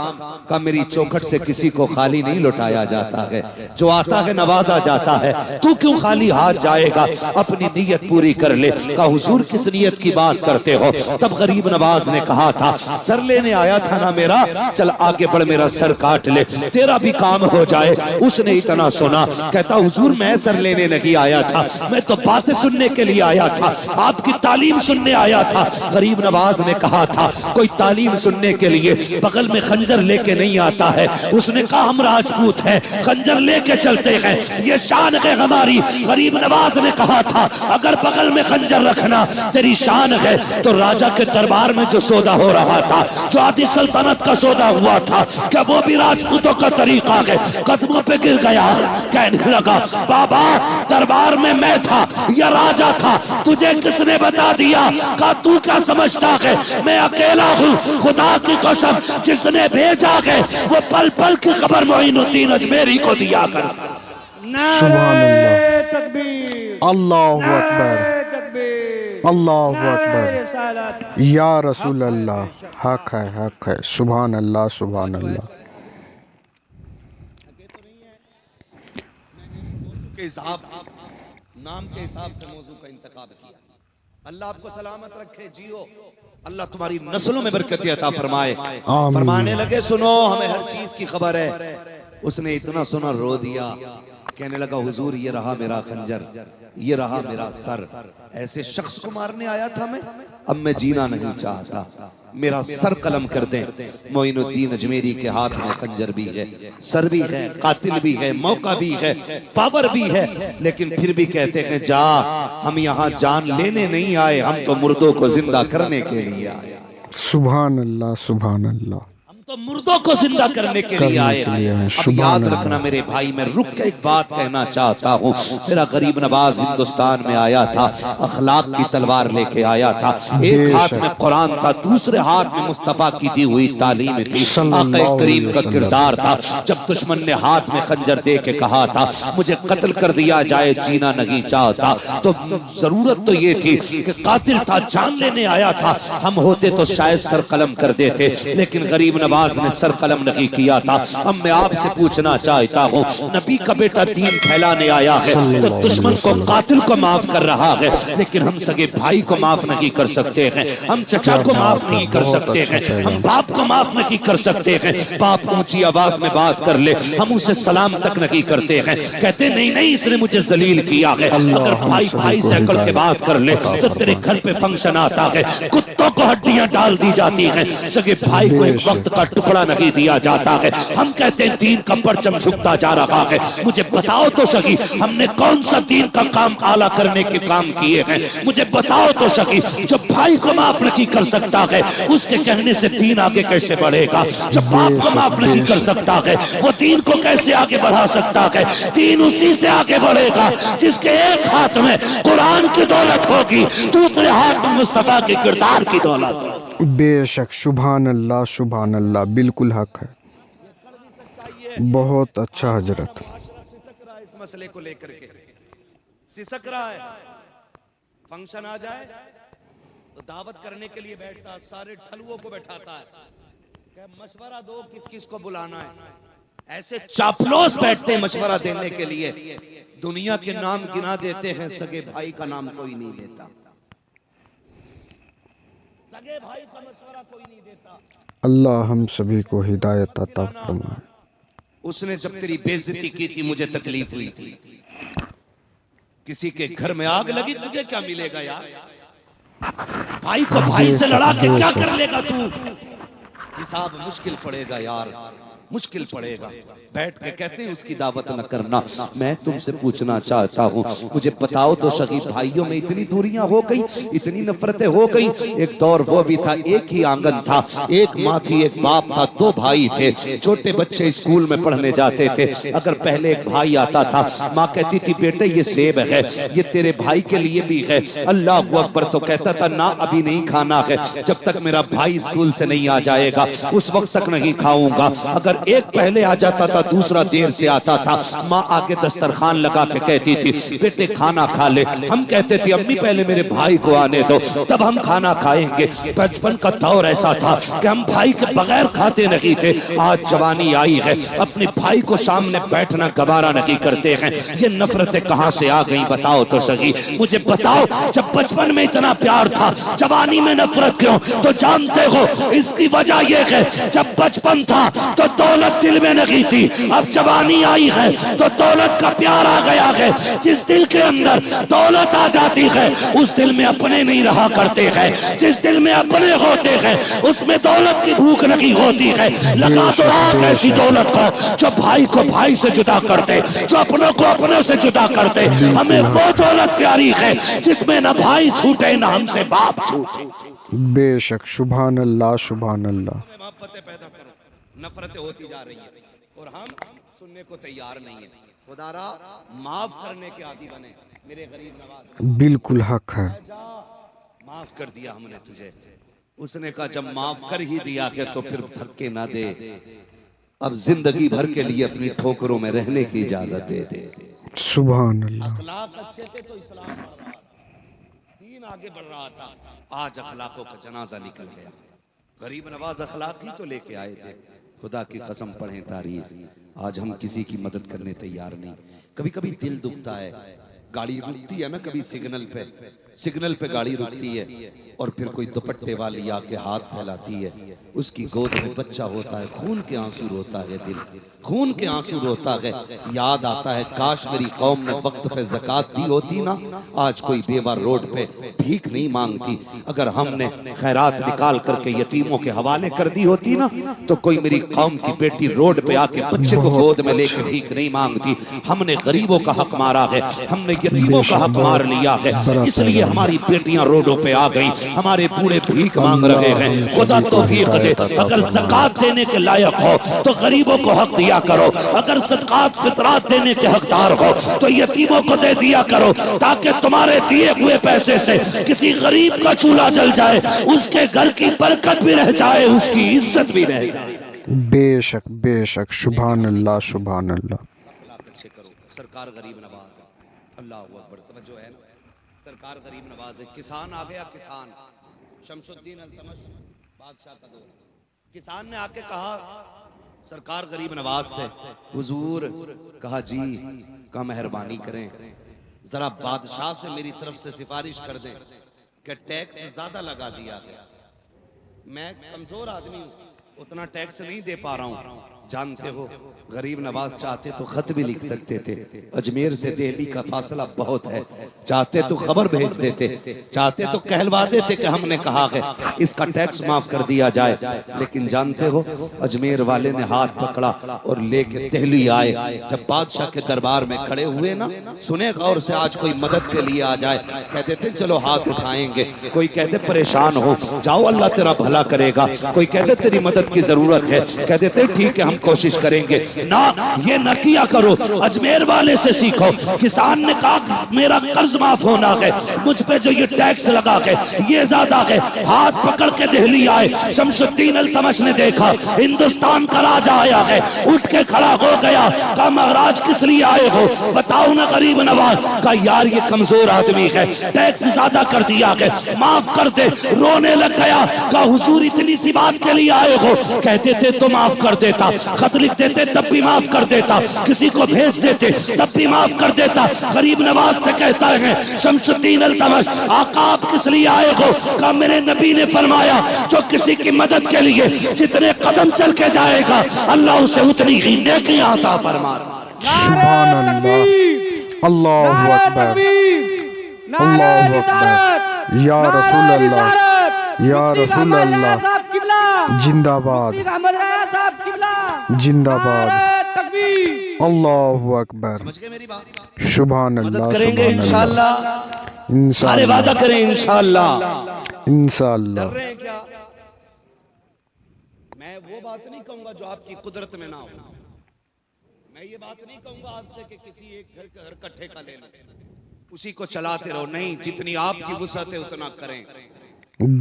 Speaker 2: کہا میری چوکھٹ سے کسی کو خالی نہیں لوٹایا جاتا ہے, جو آتا ہے نوازا جاتا ہے. تو کیوں خالی ہاتھ جائے گا؟ اپنی نیت پوری کر لے. کہا حضور کس نیت کی بات کرتے ہو؟ تب غریب نواز نے کہا تھا سر لینے آیا تھا نا میرا, چل آگے بڑھ میرا سر کاٹ لے تیرا بھی کام ہو جائے. اس نے اتنا سنا, کہتا حضور میں سر لینے نہیں آیا تھا, میں تو باتیں سننے کے لیے آیا تھا, آپ کی تعلیم سننے آیا تھا. غریب نواز نے کہا تھا کوئی تعلیم سننے کے لیے بغل میں خنجر لے کے نہیں آتا ہے. اس نے کہا ہم راجپوت ہیں, خنجر لے کے چلتے ہیں, یہ شان ہے ہماری. غریب نواز نے کہا تھا اگر بغل میں خنجر رکھنا تیری شان ہے تو راجہ کے دربار میں جو سودا ہو رہا تھا, جو آدھی سلطنت کا سودا ہوا تھا, کیا وہ بھی راجپوتوں کا طریقہ ہے؟ قدموں پہ گر گیا, کہنے لگا بابا دربار میں میں تھا یا راجہ تھا, تجھے کس نے بتا دیا؟ کہا تو کیا سمجھتا ہے میں اکیلا ہوں؟ خدا کی قسم جس نے بھیجا ہے وہ پل پل کی خبر معین الدین اجمیری کو دیا کر.
Speaker 3: نعرہ تکبیر,
Speaker 1: اللہ اکبر,
Speaker 3: نعرہ تکبیر,
Speaker 1: اللہ
Speaker 3: نعرہ
Speaker 1: اکبر.
Speaker 3: رسالت.
Speaker 1: یا رسول اللہ, حق ہے, حق ہے. سبحان اللہ, سبحان اللہ.
Speaker 2: کے حساب نام کے حساب سے موضوع کا انتخاب کیا. اللہ آپ کو سلامت رکھے, جیو, اللہ تمہاری نسلوں میں برکت عطا فرمائے. فرمانے لگے سنو ہمیں ہر چیز کی خبر ہے. اس نے اتنا سنا رو دیا, کہنے لگا حضور یہ رہا میرا خنجر, یہ رہا میرا سر. ایسے شخص کو مارنے آیا تھا میں, اب میں جینا نہیں چاہتا, میرا سر قلم کر دیں. معین الدین اجمیری کے ہاتھ میں خنجر بھی ہے, سر بھی ہے, قاتل بھی ہے, موقع بھی ہے, پاور بھی ہے, لیکن پھر بھی کہتے ہیں جا, ہم یہاں جان لینے نہیں آئے, ہم تو مردوں کو زندہ کرنے کے لیے آئے.
Speaker 1: سبحان اللہ, سبحان اللہ.
Speaker 2: تو مردوں کو زندہ کرنے کے لیے آئے. اب یاد رکھنا میرے بھائی, میں رک کے ایک بات کہنا چاہتا ہوں. میرا غریب نواز ہندوستان میں آیا تھا, اخلاق کی تلوار لے کے آیا تھا. ایک ہاتھ میں قرآن تھا, دوسرے ہاتھ میں مصطفیٰ کی دی ہوئی تعلیم تھی, آقا کریم کا کردار تھا. جب دشمن نے ہاتھ میں خنجر دے کے کہا تھا مجھے قتل کر دیا جائے, جینا نہیں چاہتا, تو ضرورت تو یہ تھی کہ قاتل تھا, جان لینے آیا تھا. ہم ہوتے تو شاید سر قلم کر دیتے, لیکن غریب نواز
Speaker 4: نواز نے سر قلم نہیں کیا تھا. اب میں آپ سے پوچھنا چاہتا ہوں, نبی کا بیٹا دین پھیلانے آیا ہے تو دشمن کو قاتل کو معاف کر رہا ہے, لیکن ہم سگے بھائی کو معاف نہیں کر سکتے ہیں, ہم چچا کو معاف نہیں کر سکتے ہیں, ہم باپ کو معاف نہیں کر سکتے ہیں. باپ اونچی آواز میں بات کر لے ہم اسے سلام تک نہیں کرتے ہیں, کہتے نہیں نہیں اس نے مجھے ذلیل کیا ہے. اگر بھائی بھائی سے عقل کے بات کر لے تو تیرے گھر پہ فنکشن آتا ہے, کتوں کو ہڈیاں ڈال دی جاتی ہیں, سگے بھائی کو ایک وقت کا ٹکڑا نہیں دیا جاتا ہے. ہم کہتے ہیں دین کا پرچم جھکتا جا رہا ہے. مجھے بتاؤ تو سہی ہم نے کون سا دین کا کام اعلیٰ کرنے کے کام کیے ہیں؟ مجھے بتاؤ تو سہی جو بھائی کو معاف نہیں کر سکتا ہے اس کے کہنے سے دین آگے کیسے بڑھے گا؟ جو باپ کو معاف نہیں کر سکتا ہے وہ دین کو کیسے آگے بڑھا سکتا ہے؟ دین اسی سے آگے بڑھے گا جس کے ایک ہاتھ میں قرآن کی دولت ہوگی, دوسرے ہاتھ میں مصطفیٰ کے کردار کی دولت ہوگی.
Speaker 1: بے شک, سبحان اللہ, بالکل حق ہے. بہت اچھا حضرت.
Speaker 4: اس مسئلے کو لے کر کے سسک رہا ہے. فنکشن آ جائے تو دعوت کرنے کے لیے بیٹھتا, سارے ٹھلووں کو بیٹھاتا ہے کہ مشورہ دو کس کس کو بلانا ہے. ایسے چاپلوس بیٹھتے ہیں مشورہ دینے کے لیے, دنیا کے نام گنا دیتے ہیں, سگے بھائی کا نام کوئی نہیں لیتا. سگے بھائی کا مشورہ کوئی نہیں دیتا.
Speaker 1: اللہ ہم سبھی کو ہدایت عطا فرمائے.
Speaker 4: اس نے جب تیری بے عزتی کی تھی مجھے تکلیف ہوئی تھی. کسی کے گھر میں آگ لگی تجھے کیا ملے گا یار؟ بھائی کو بھائی سے لڑا کے کیا کر لے گا تو؟ حساب مشکل پڑے گا یار, مشکل پڑے گا. بیٹھ کے کہتے ہیں اس کی دعوت نہ کرنا. میں تم سے پوچھنا چاہتا ہوں, مجھے بتاؤ تو سگی بھائیوں میں اتنی دوریاں ہو گئی, اتنی نفرتیں ہو گئی. ایک دور وہ بھی تھا, ایک ہی آنگن تھا, ایک ماں تھی, ایک باپ تھا, دو بھائی تھے. چھوٹے بچے اسکول میں پڑھنے جاتے تھے, اگر پہلے ایک بھائی آتا تھا ماں کہتی تھی بیٹے یہ سیب ہے, یہ تیرے بھائی کے لیے بھی ہے. اللہ اکبر, تو کہتا تھا نہ ابھی نہیں کھانا ہے, جب تک میرا بھائی اسکول سے نہیں آ جائے گا اس وقت تک نہیں کھاؤں گا. اگر ایک پہلے آ جاتا تھا دوسرا دیر سے آتا تھا, ماں آگے دسترخوان لگا کے کہتی تھی بیٹے کھانا کھا لے. ہم کہتے تھے امی پہلے میرے بھائی کو آنے دو تب ہم کھانا کھائیں گے. بچپن کا دور ایسا تھا کہ ہم بھائی کے بغیر کھاتے نہیں تھے. آج جوانی آئی ہے, اپنے بھائی کو سامنے بیٹھنا گوارا نہیں کرتے ہیں. یہ نفرتیں کہاں سے آ گئیں بتاؤ تو سہی, مجھے بتاؤ. جب بچپن میں اتنا پیار تھا جوانی میں نفرت کیوں؟ تو جانتے ہو اس کی وجہ یہ ہے جب بچپن تھا تو دولت دل میں نہیں تھی, اب جوانی آئی ہے تو دولت کا پیار آ گیا ہے. جس دل کے اندر دولت آ جاتی ہے اس دل میں اپنے نہیں رہا کرتے ہیں, جس دل میں اپنے ہوتے ہیں اس میں دولت کی بھوک نہیں ہوتی ہے. لگا تو آگ ایسی دولت کو جو بھائی کو بھائی سے جدا کرتے, جو اپنوں کو اپنے سے جدا کرتے. ہمیں وہ دولت پیاری ہے جس میں نہ بھائی چھوٹے نہ ہم سے باپ چھوٹے.
Speaker 1: بے شک, سبحان اللہ.
Speaker 4: محبتیں پیدا کرو, نفرتیں ہوتی جا رہی ہیں اور ہم سننے کو تیار نہیں ہیں. خدا را معاف کرنے کے عادی بنے. میرے غریب نواز
Speaker 1: بالکل حق ہے.
Speaker 4: معاف کر دیا ہم نے تجھے. اس نے کہا جب معاف کر ہی دیا کہ تو پھر دھکے نہ دے, اب زندگی بھر کے لیے اپنی ٹھوکروں میں رہنے کی اجازت دے دے.
Speaker 1: سبحان اللہ.
Speaker 4: اخلاق اچھے تھے تو اسلام بڑھ رہا تھا, دین آگے بڑھ رہا تھا. آج اخلاقوں کا جنازہ نکل گیا. غریب نواز اخلاق ہی تو لے کے آئے تھے. خدا کی قسم پڑھیں تاریخ, آج ہم کسی کی مدد کرنے تیار نہیں. کبھی کبھی دل دکھتا ہے, گاڑی رکتی ہے نا کبھی سگنل پہ گاڑی رکتی ہے اور پھر کوئی دوپٹے والی آ کے ہاتھ پھیلاتی ہے, اس کی گود میں بچہ ہوتا ہے, خون کے آنسو روتا ہے دل, خون کے آنسو روتا ہے. یاد آتا ہے کاش میری قوم نے وقت پہ زکوٰۃ دی ہوتی نا, آج کوئی بیوہ روڈ پہ بھیک نہیں مانگتی. اگر ہم نے خیرات نکال کر کے یتیموں کے حوالے کر دی ہوتی نا تو کوئی میری قوم کی بیٹی روڈ پہ آ کے بچے کو گود میں لے کے بھیک نہیں مانگتی. ہم نے غریبوں کا حق مارا ہے, ہم نے یتیموں کا حق مار لیا ہے, اس لیے ہماری بیٹیاں روڈوں پہ آ گئیں, ہمارے بوڑھے بھیک مانگ رہے ہیں. خدا توفیق دے, اگر زکوٰۃ دینے کے لائق ہو تو غریبوں کو حق دیا کرو, اگر صدقات فطرات دینے کے حقدار ہو تو یتیموں کو دے دیا کرو, تاکہ تمہارے دیے ہوئے پیسے سے کسی غریب کا چولہا جل جائے, اس کے گھر کی برکت بھی رہ جائے, اس کی عزت بھی رہ جائے.
Speaker 1: بے شک, سبحان اللہ.
Speaker 4: اخلاق اچھے کرو. سرکار غریب نواز ہے. اللہ اکبر, توجہ ہے نا, سرکار غریب نواز ہے. کسان آ گیا, کسان شمس الدین التمش بادشاہ کا دور. کسان نے آ کے کہا سرکار غریب نواز سے، حضور، کہا جی، کہا مہربانی کریں ذرا بادشاہ سے میری طرف سے سفارش کر دیں کہ ٹیکس زیادہ لگا دیا گیا، میں کمزور آدمی ہوں، اتنا ٹیکس نہیں دے پا رہا ہوں۔ جانتے ہو غریب نواز چاہتے تو خط بھی لکھ سکتے تھے، اجمیر سے دہلی کا فاصلہ بہت ہے، چاہتے تو خبر بھیج دیتے، چاہتے تو کہلوا دیتے کہ ہم نے کہا ہے اس کا ٹیکس معاف کر دیا جائے، لیکن جانتے ہو اجمیر والے نے ہاتھ پکڑا اور لے کے دہلی آئے۔ جب بادشاہ کے دربار میں کھڑے ہوئے نا، سنے غور سے آج کوئی مدد کے لیے آ جائے، کہتے تھے چلو ہاتھ اٹھائیں گے، کوئی کہتے پریشان ہو جاؤ اللہ تیرا بھلا کرے گا، کوئی کہتے تیری مدد کی ضرورت ہے، کہتے تھے ٹھیک ہے ہم کوشش کریں گے، نہ یہ نہ کیا کرو، اجمیر والے سے سیکھو۔ کسان نے کہا میرا قرض معاف ہونا ہے، مجھ پہ جو یہ ٹیکس لگا ہے یہ زیادہ ہے، ہاتھ پکڑ کے دہلی آئے۔ شمس الدین التمش نے دیکھا ہندوستان کا راجہ آیا ہے، اٹھ کے کھڑا ہو گیا، کہا مہاراج کس لیے آئے ہو بتاؤ نا غریب نواز، کہا یار یہ کمزور آدمی ہے، ٹیکس زیادہ کر دیا ہے، معاف کر دے، رونے لگ گیا، کہا حضور اتنی سی بات کے لیے آئے ہو، کہتے تھے تو معاف کر دیتا، خط لکھ دیتے تب بھی معاف کر دیتا، کسی کو بھیج دیتے تب بھی معاف کر دیتا۔ غریب نواز سے کہتا ہے شمس الدین التمش، آقا آپ کس لیے آئے ہو، کہا میرے نبی نے فرمایا جو کسی کی مدد کے لیے جتنے قدم چل کے جائے گا اللہ اسے اتنی ہی نیکی عطا فرماتا۔
Speaker 1: سبحان اللہ، اللہ اکبر، اللہ اکبر، یا رسول اللہ، یا رسول اللہ، زندہ باد، زندہ باد، اللہ اکبر،
Speaker 4: سمجھ گئے میری بات؟
Speaker 1: سبحان
Speaker 4: مدد
Speaker 1: اللہ،
Speaker 4: کریں گے
Speaker 1: سبحان اللہ،
Speaker 4: انشاءاللہ، سارے وعدہ کریں انشاءاللہ۔
Speaker 1: انشاءاللہ۔
Speaker 4: ڈر رہے ہیں کیا؟ میں وہ بات نہیں کہوں گا جو آپ کی قدرت میں نہ ہو، میں یہ بات نہیں کہوں گا آپ سے کہ کسی ایک گھر کا ٹھیکہ لے لیں اسی کو چلاتے رہو، نہیں، جتنی آپ کی وسعت ہے اتنا کریں،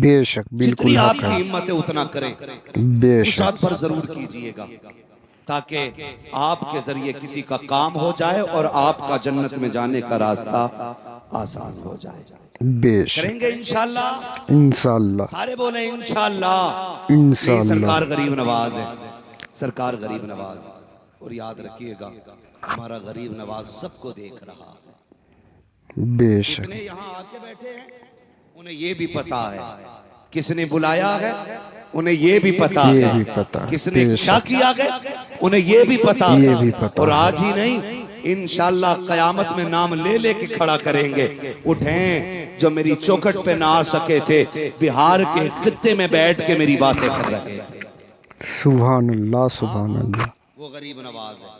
Speaker 1: بے شک، بالکل
Speaker 4: جتنی آپ
Speaker 1: حق
Speaker 4: کی
Speaker 1: ہے،
Speaker 4: ہمت ہے اتنا کریں،
Speaker 1: بے
Speaker 4: وسعت
Speaker 1: شک،
Speaker 4: پر ضرور کیجئے گا تاکہ آپ کے ذریعے کسی کا کام ہو جائے اور آپ کا جنت میں جانے کا راستہ آسان ہو جائے۔
Speaker 1: بے شک،
Speaker 4: کریں گے انشاءاللہ،
Speaker 1: انشاءاللہ،
Speaker 4: سارے بولیں انشاءاللہ۔
Speaker 1: انشاءاللہ،
Speaker 4: نہیں، سرکار غریب نواز ہے، سرکار غریب نواز ہے، اور یاد رکھیے گا ہمارا غریب نواز سب کو دیکھ رہا ہے۔
Speaker 1: بے شک،
Speaker 4: جتنے یہاں آ کے بیٹھے ہیں انہیں یہ بھی پتا ہے کس نے بلایا ہے، انہیں یہ بھی پتا
Speaker 1: یہ
Speaker 4: ہے
Speaker 1: بھی پتا ہے،
Speaker 4: کس نے
Speaker 1: بے
Speaker 4: کیا
Speaker 1: شک،
Speaker 4: کیا ہے، انہیں یہ بھی پتا
Speaker 1: یہ
Speaker 4: ہے،
Speaker 1: بھی پتا
Speaker 4: اور
Speaker 1: ہے۔
Speaker 4: آج ہی نہیں انشاءاللہ قیامت میں نام لے لے کے کھڑا کریں گے۔ اٹھیں جو میری چوکھٹ پہ نہ آ سکے تھے، بہار کے خطے میں بیٹھ کے میری باتیں کر رہے تھے۔
Speaker 1: سبحان اللہ، سبحان اللہ،
Speaker 4: وہ غریب نواز ہے،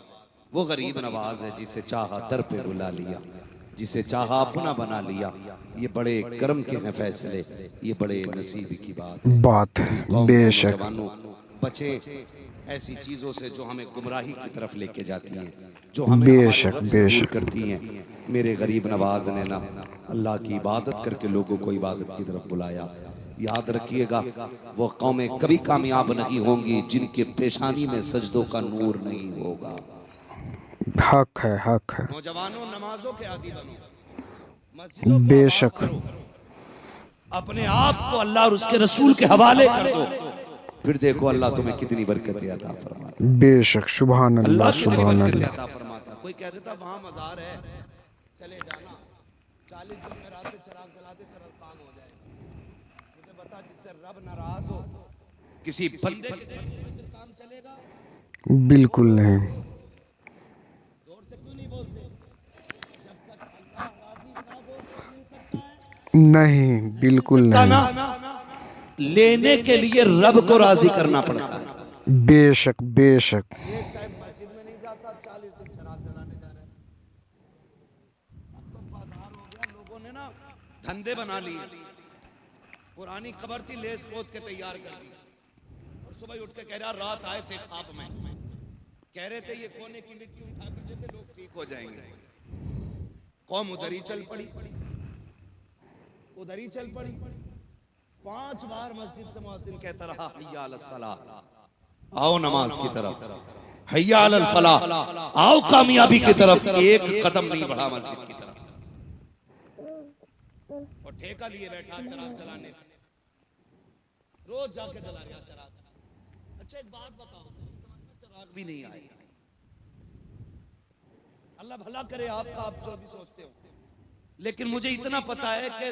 Speaker 4: وہ غریب نواز ہے جسے چاہا در پہ بلا لیا، جسے چاہا اپنا بنا لیا۔ یہ بڑے کرم کے ہیں فیصلے، یہ بڑے نصیب کی بات ہے۔
Speaker 1: بات
Speaker 4: میری
Speaker 1: ہے،
Speaker 4: قوم
Speaker 1: بے
Speaker 4: کے
Speaker 1: شک،
Speaker 4: نوجوانوں، بچیں ایسی چیزوں سے جو ہمیں گمراہی کی طرف لے کے جاتی ہیں، جو ہمیں
Speaker 1: بے
Speaker 4: ہمارے
Speaker 1: شک،
Speaker 4: رب سے
Speaker 1: بے
Speaker 4: دور
Speaker 1: شک،
Speaker 4: کرتی ہیں۔ میرے غریب نواز نے نا اللہ کی عبادت کر کے لوگوں کو عبادت کی طرف بلایا۔ یاد رکھیے گا وہ قومیں کبھی کامیاب نہیں ہوں گی جن کے پیشانی میں سجدوں کا نور نہیں ہوگا۔
Speaker 1: حق ہے، حق ہے،
Speaker 4: نوجوانوں نمازوں کے عادی بنو، مسجدوں کو
Speaker 1: بے
Speaker 4: آباد
Speaker 1: شک،
Speaker 4: کرو، اپنے آپ کو اللہ اور اس کے رسول کے حوالے کر دو، پھر دیکھو اللہ تمہیں کتنی برکتیں عطا فرماتا ہے۔
Speaker 1: بے شک، سبحان
Speaker 4: اللہ
Speaker 1: اللہ،
Speaker 4: کتنی
Speaker 1: سبحان
Speaker 4: برکتیں
Speaker 1: اللہ،
Speaker 4: عطا فرماتا ہے۔ کوئی کہہ دیتا وہاں مزار ہے چلے جانا، 40 دن میں رات چراغ جلاتے تیرا کام ہو جائے گا۔ مجھے بتا جس سے رب ناراض ہو کسی بندے کے دیکھنے سے پھر کام چلے گا؟
Speaker 1: بالکل نہیں،
Speaker 4: زور سے کیوں نہیں بولتے؟ جب تک اللہ راضی نہ ہو تو مل سکتا ہے
Speaker 1: نہیں، بالکل نہیں،
Speaker 4: نا، لینے کے لیے رب کو راضی کرنا پڑتا ہے۔
Speaker 1: بے شک، بے شک،
Speaker 4: ایک ٹائم مسجد میں نہیں جاتا، 40 دن شراب جلانے جا رہے ہیں۔ اب تو بازار ہو گیا، لوگوں نے نا دھندے بنا لیے، پرانی خبر تھی لیس پوچھ کے تیار کر دی، اور صبح اٹھ کے کہہ رہا رات آئے تھے خواب میں، کہہ رہے تھے یہ کونے کی مٹی اٹھا کر دیتے لوگ ٹھیک ہو جائیں گے۔ قوم ادھر ہی چل پڑی، ادھر ہی چل پڑی۔ 5 بار مسجد سے مؤذن کہتا رہا حی علی الصلاۃ، آؤ نماز کی طرف، حی علی الفلاح، آؤ کامیابی کی طرف۔ ایک قدم نہیں بڑھا مسجد کی طرف، اور ٹھیکہ لیے بیٹھا چراغ جلانے، روز جا کے جلا رہا چراغ۔ اچھا ایک بات بتاؤ, چراغ بھی نہیں آئے, اللہ بھلا کرے آپ کا, آپ جو بھی سوچتے ہو, لیکن مجھے اتنا پتا ہے کہ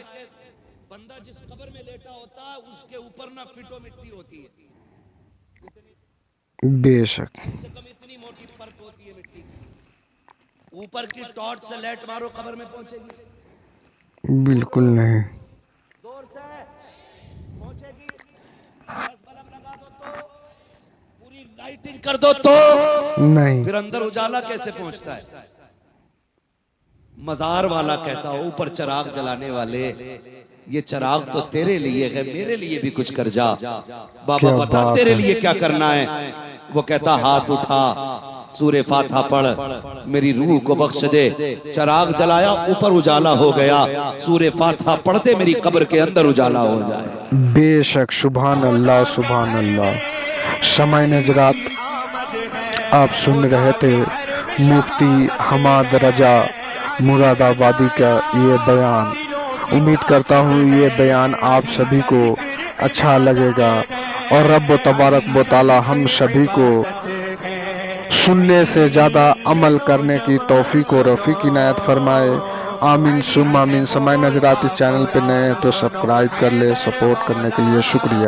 Speaker 4: بندہ جس قبر میں لیٹا ہوتا ہے اس کے اوپر نہ فٹو مٹی ہوتی ہے,
Speaker 1: بے شک
Speaker 4: کم سے کم اتنی موٹی پرت ہوتی ہے مٹی کی, اوپر کی ٹارچ سے لائٹ مارو قبر میں پہنچے گی,
Speaker 1: بالکل نہیں.
Speaker 4: زور سے پہنچے گی, 10 بلب لگا دو تو, پوری لائٹنگ کر دو تو,
Speaker 1: نہیں.
Speaker 4: پھر اندر اجالا کیسے پہنچتا ہے؟ مزار والا کہتا ہو اوپر چراغ جلانے والے, یہ چراغ تو تیرے لیے ہے, میرے لیے بھی کچھ کر جا, بابا
Speaker 1: کیا
Speaker 4: بتا
Speaker 1: بات
Speaker 4: تیرے
Speaker 1: ہے.
Speaker 4: لیے کیا کرنا ہے؟ وہ کہتا ہاتھ اٹھا, سورہ فاتحہ پڑھ, میری روح کو بخش دے. چراغ جلایا, اوپر اجالا ہو گیا, سورہ فاتحہ پڑھتے میری قبر کے اندر اجالا ہو جائے.
Speaker 1: بے شک, سبحان اللہ سبحان اللہ. شمع نجرات آپ سن رہے تھے مفتی حماد رجا مراد آبادی کا یہ بیان. امید کرتا ہوں یہ بیان آپ سبھی کو اچھا لگے گا, اور رب تبارک و تعالی ہم سبھی کو سننے سے زیادہ عمل کرنے کی توفیق و رفیق عنایت فرمائے. آمین ثم آمین. سمع نظرات اس چینل پہ نئے ہیں تو سبسکرائب کر لے. سپورٹ کرنے کے لیے شکریہ.